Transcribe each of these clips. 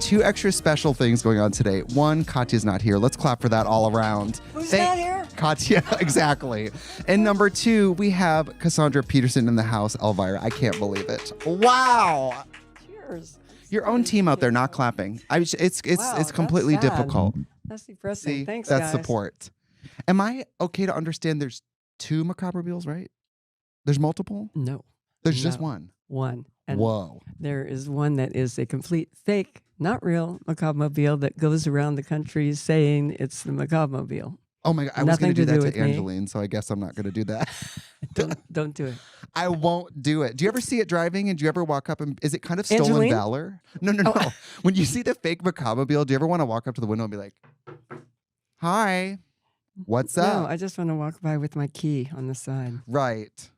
two extra special things going on today. One, Katya's not here. Let's clap for that all around. Who's not here? Katya, exactly. And number two, we have Cassandra Peterson in the house, Elvira. I can't believe it. Wow. Cheers. Your own team out there not clapping. It's completely that's sad. difficult. That's depressing. See, Thanks, that's guys. support. Am I okay to understand there's two Mcabre Mobiles, right? There's multiple? No. There's just one. One. And Whoa. there is one that is a complete fake, not real Mcabre Mobile that goes around the country saying it's the Mcabre Mobile. Oh my God, I was going to do that to me. Angeline, so I guess I'm not going to do that. Don't do it. I won't do it. Do you ever see it driving and do you ever walk up and is it kind of stolen Angeline? valor? No. Oh. When you see the fake Mcabre Mobile, do you ever want to walk up to the window and be like, hi, what's up? No, I just want to walk by with my key on the side. Right.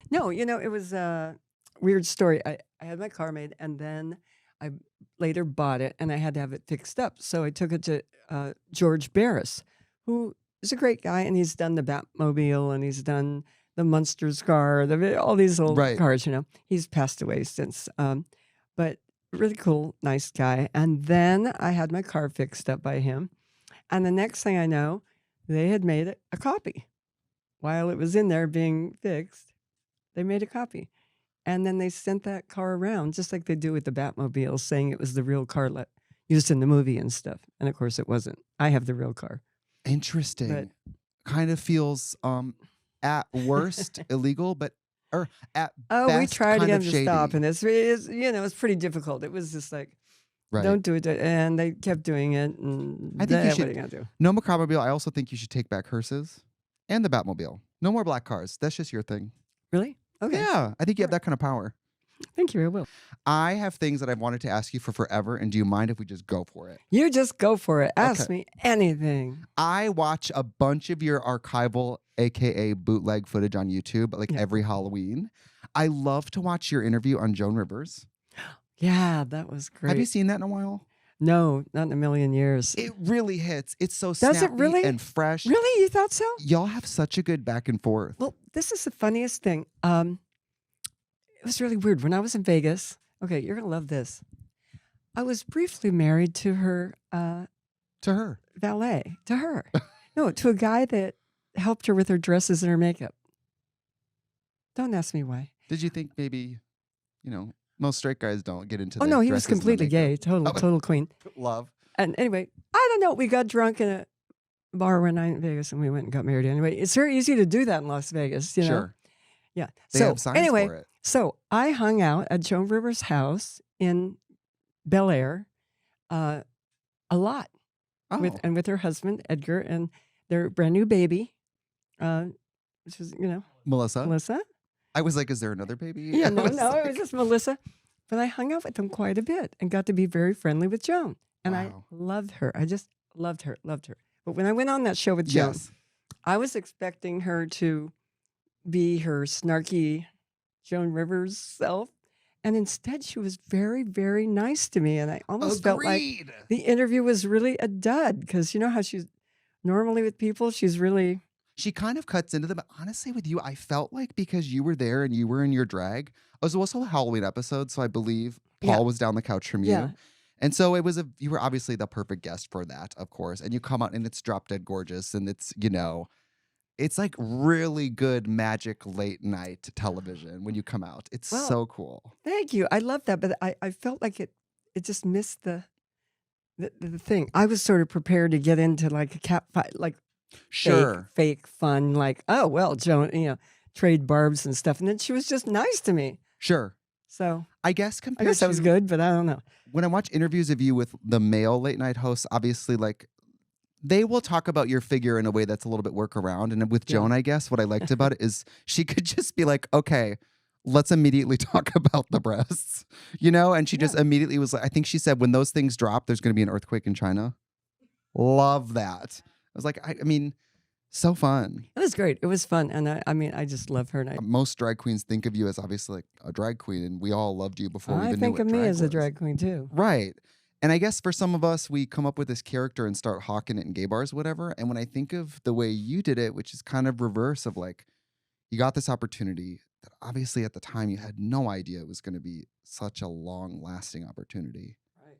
No, it was a weird story. I had my car made and then I later bought it and I had to have it fixed up. So I took it to George Barris, who is a great guy, and he's done the Batmobile and he's done the Munsters car, all these old cars, He's passed away since, but really cool, nice guy. And then I had my car fixed up by him. And the next thing I know, they had made a copy. While it was in there being fixed, they made a copy. And then they sent that car around, just like they do with the Batmobile, saying it was the real car used in the movie and stuff. And of course it wasn't. I have the real car. Interesting. But, kind of feels at worst illegal, or at best we tried to get them to stop, and it's pretty difficult. It was just like, don't do it, and they kept doing it. And I think you should. What are you gonna do? No Mcabre Mobile. I also think you should take back hearses and the Batmobile. No more black cars. That's just your thing. Really? Okay. Yeah, I think you have that kind of power. Thank you. I will. I have things that I've wanted to ask you for forever, and do you mind if we just go for it? You just go for it. Ask me anything. I watch a bunch of your archival, aka bootleg footage on YouTube, like every Halloween. I love to watch your interview on Joan Rivers. Yeah, that was great. Have you seen that in a while? No, not in a million years. It really hits. It's so Does snappy it really? and fresh. Really? You thought so? Y'all have such a good back and forth. Well, this is the funniest thing. It was really weird. When I was in Vegas, okay, you're going to love this. I was briefly married to her valet. To her. No, to a guy that helped her with her dresses and her makeup. Don't ask me why. Did you think maybe, most straight guys don't get into Oh, the no, he was dresses and the completely gay. makeup? Total queen. Love. And anyway, I don't know. We got drunk in a bar one night in Vegas and we went and got married anyway. It's very easy to do that in Las Vegas, Sure. Yeah. They have signs for it. So I hung out at Joan Rivers' house in Bel Air a lot with her husband, Edgar, and their brand new baby, which was, Melissa? I was like, is there another baby? Yeah, no, it was just Melissa. But I hung out with them quite a bit and got to be very friendly with Joan. And I loved her. I just loved her. But when I went on that show with Joan, I was expecting her to be her snarky Joan Rivers self. And instead, she was very, very nice to me. And I almost felt like the interview was really a dud. Because you know how she's normally with people, she's really... She kind of cuts into them. But honestly, with you, I felt like because you were there and you were in your drag, it was also a Halloween episode. So I believe Paul was down the couch from you. Yeah. And so you were obviously the perfect guest for that, of course. And you come out and it's drop dead gorgeous. And it's, it's like really good magic late night television when you come out. It's so cool. Thank you. I love that. But I felt like it just missed the thing. I was sort of prepared to get into like a cat fight, like fake fun, like, oh, well, Joan, trade barbs and stuff. And then she was just nice to me. Sure. So I guess that was good, but I don't know. When I watch interviews of you with the male late night hosts, obviously, like, they will talk about your figure in a way that's a little bit workaround. And with Joan, I guess what I liked about it is she could just be like, okay, let's immediately talk about the breasts, and she just immediately was like, I think she said, when those things drop, there's going to be an earthquake in China. Love that. I was like, I mean, so fun. It was great. It was fun. And I just love her. And most drag queens think of you as obviously like a drag queen, and we all loved you before we even knew what think of me drag as a was. drag queen too. Right. And I guess for some of us, we come up with this character and start hawking it in gay bars, whatever. And when I think of the way you did it, which is kind of reverse of like, you got this opportunity that obviously at the time you had no idea it was going to be such a long lasting opportunity. Right.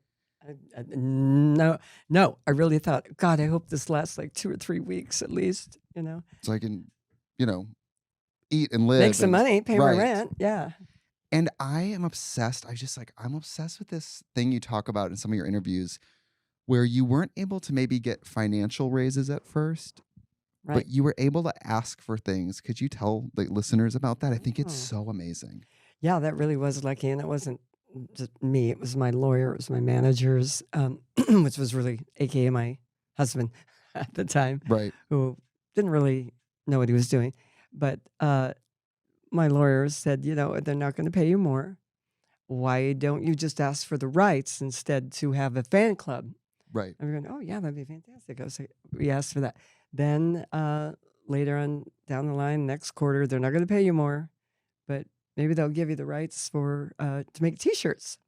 No, no. I really thought, God, I hope this lasts like 2 or 3 weeks at least. So I can, eat and live. Make some money, pay my right. rent. Yeah. And I am obsessed. I'm obsessed with this thing you talk about in some of your interviews where you weren't able to maybe get financial raises at first, Right. but you were able to ask for things. Could you tell the listeners about that? I think it's Oh. so amazing. Yeah, that really was lucky. And it wasn't just me, it was my lawyer, it was my managers, which was really, AKA my husband at the time, Right. who didn't really know what he was doing. But my lawyers said, they're not going to pay you more. Why don't you just ask for the rights instead to have a fan club? Right. And we're going, oh, yeah, that'd be fantastic. We asked for that. Then later on down the line, next quarter, they're not going to pay you more, but maybe they'll give you the rights for to make T-shirts,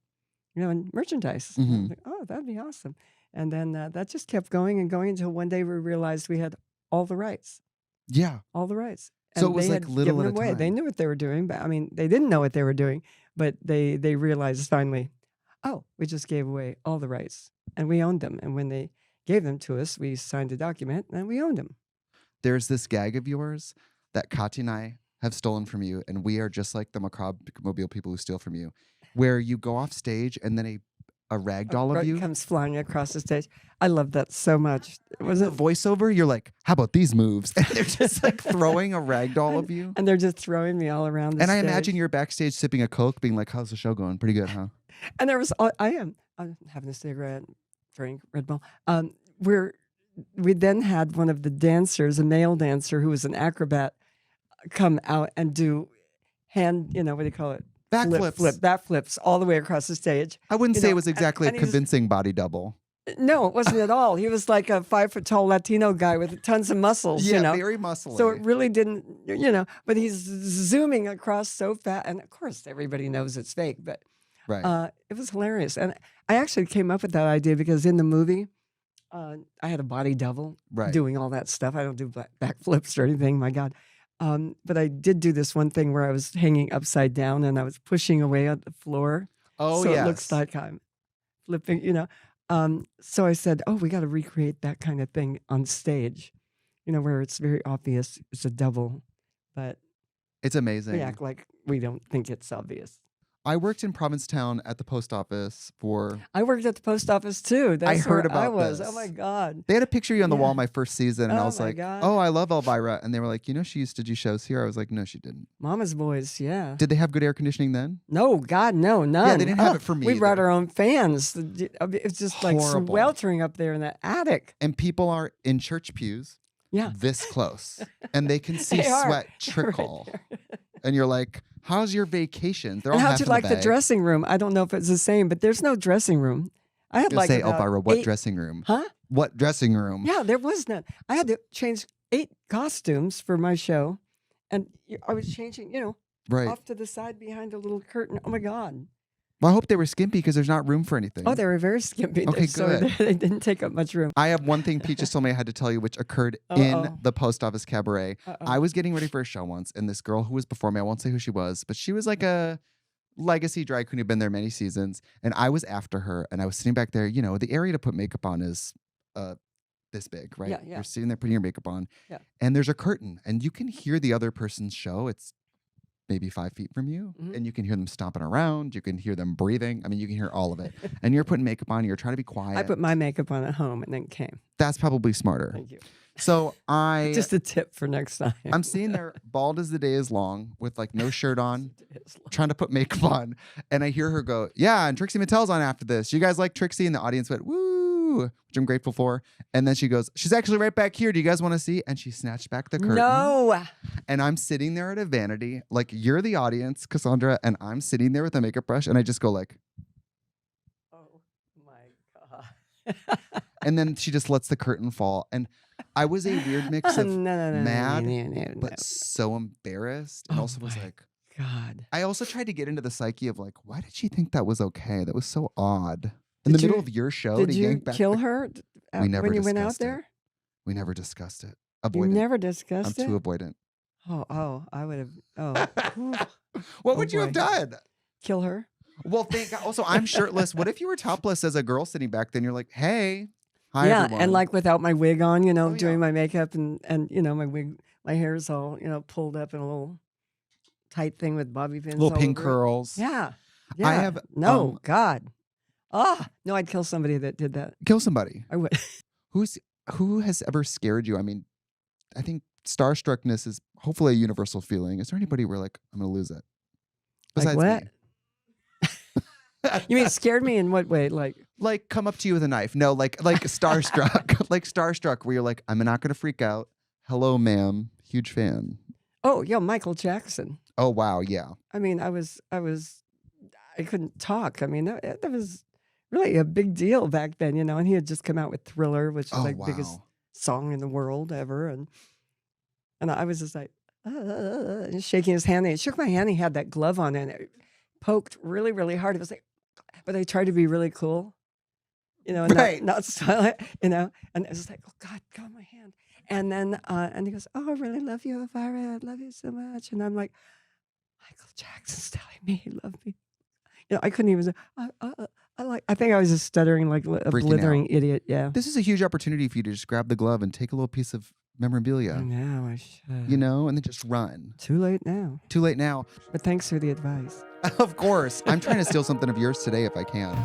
and merchandise. And I was like, oh, that'd be awesome. And then that just kept going and going until one day we realized we had all the rights. Yeah. All the rights. So And it was they like had little given at a them away. They time. knew what they were doing, but they didn't know what they were doing. But they realized finally, oh, we just gave away all the rights and we owned them. And when they gave them to us, we signed a document and we owned them. There's this gag of yours that Katya and I have stolen from you, and we are just like the Mcabre Mobile people who steal from you, where you go off stage and then a rag doll of you comes flying across the stage. I love that so much. Was it voiceover? You're like, how about these moves? And they're just like throwing a rag doll of you. And they're just throwing me all around the And stage. I imagine you're backstage sipping a Coke, being like, how's the show going? Pretty good, huh? And I'm having a cigarette, drink Red Bull. We then had one of the dancers, a male dancer who was an acrobat, come out and do what do you call it? Backflips all the way across the stage. I wouldn't say it was exactly a convincing body double. No, it wasn't at all. He was like a 5-foot-tall Latino guy with tons of muscles. Yeah, very muscly. So it really didn't, but he's zooming across so fast. And of course, everybody knows it's fake, but right. It was hilarious. And I actually came up with that idea because in the movie, I had a body double doing all that stuff. I don't do backflips or anything, my God. But I did do this one thing where I was hanging upside down and I was pushing away on the floor. Oh, so yes. it looks like I'm flipping, So I said, oh, we got to recreate that kind of thing on stage, where it's very obvious it's a double, but it's amazing. we act like we don't think it's obvious. I worked in Provincetown at the post office for... I worked at the post office too. That's I heard where about I was. this. Oh my God. They had a picture of you on the wall my first season, and I was my like, God. oh, I love Elvira. And they were like, she used to do shows here. I was like, no, she didn't. Mama's Boys, yeah. Did they have good air conditioning then? No, God, no, none. Yeah, they didn't have it for me We brought either. our own fans. It's just like Horrible. sweltering up there in that attic. And people are in church pews this close, and they can see They are. sweat trickle. And you're like, how's your vacation? They're all And how'd half you in like the bag. dressing room? I don't know if it's the same, but there's no dressing room. I had You'll like say, about Elvira, what 8 dressing room? Huh? What dressing room? Yeah, there was none. I had to change 8 costumes for my show, and I was changing, Right. off to the side behind a little curtain. Oh my God. Well, I hope they were skimpy because there's not room for anything. Oh, they were very skimpy. Okay, so good. They didn't take up much room. I have one thing Pete just told me I had to tell you, which occurred in Uh-oh. the post office cabaret. Uh-oh. I was getting ready for a show once, and this girl who was before me, I won't say who she was, but she was like a legacy drag queen who'd been there many seasons. And I was after her, and I was sitting back there. The area to put makeup on is this big, right? Yeah. You're sitting there putting your makeup on, Yeah. and there's a curtain, and you can hear the other person's show. It's maybe 5 feet from you, Mhm. and you can hear them stomping around. You can hear them breathing. I mean, you can hear all of it. And you're putting makeup on. You're trying to be quiet. I put my makeup on at home and then came. That's probably smarter. Thank you. So Just a tip for next time. I'm sitting there bald as the day is long with like no shirt on, trying to put makeup on. And I hear her go, yeah, and Trixie Mattel's on after this. You guys like Trixie? And the audience went, woo, which I'm grateful for. And then she goes, she's actually right back here. Do you guys want to see? And she snatched back the curtain. No. And I'm sitting there at a vanity, like you're the audience, Cassandra, and I'm sitting there with a makeup brush, and I just go like, Oh my God. and then she just lets the curtain fall. And I was a weird mix of No, mad, no. but so embarrassed, and Oh also was my like, God. I also tried to get into the psyche of like, why did she think that was okay? That was so odd. In the middle of your show, Did to you yank back kill the- her We never when you went out discussed it. there? We never discussed it. You Avoidant. never I'm discussed it? too avoidant. Oh, I would have. Oh, What Oh, would you have boy. done? kill her. Well, also, I'm shirtless. What if you were topless as a girl sitting back? Then you're like, hey, hi, Yeah, everyone. and like without my wig on, Oh, doing yeah. my makeup and my wig, my hair is all pulled up in a little tight thing with bobby pins. Little all pink over it. curls. Yeah, I yeah. have No, God. No, I'd kill somebody that did that. kill somebody. I would. Who has ever scared you? I mean, I think starstruckness is hopefully a universal feeling. Is there anybody where like I'm gonna lose it? Like Besides what? me. You mean scared me in what way? Like come up to you with a knife. No, like starstruck. Like starstruck where you're like, I'm not gonna freak out. Hello, ma'am. Huge fan. Oh, yeah, Michael Jackson. Oh wow, yeah. I mean, I couldn't talk. I mean, that was really a big deal back then, and he had just come out with Thriller, which is Oh like biggest wow. song in the world ever, and I was just like, just shaking his hand. And he shook my hand. He had that glove on, and it poked really, really hard. It was like, but I tried to be really cool, and Right. not style it, and it was like, oh God, on my hand. And then, and he goes, oh, I really love you, Elvira. I love you so much. And I'm like, Michael Jackson's telling me he loved me. I couldn't even say, I think I was just stuttering like a Freaking blithering out. idiot. Yeah. This is a huge opportunity for you to just grab the glove and take a little piece of memorabilia. I know, I should. And then just run. Too late now. Too late now. But thanks for the advice. Of course. I'm trying to steal something of yours today if I can.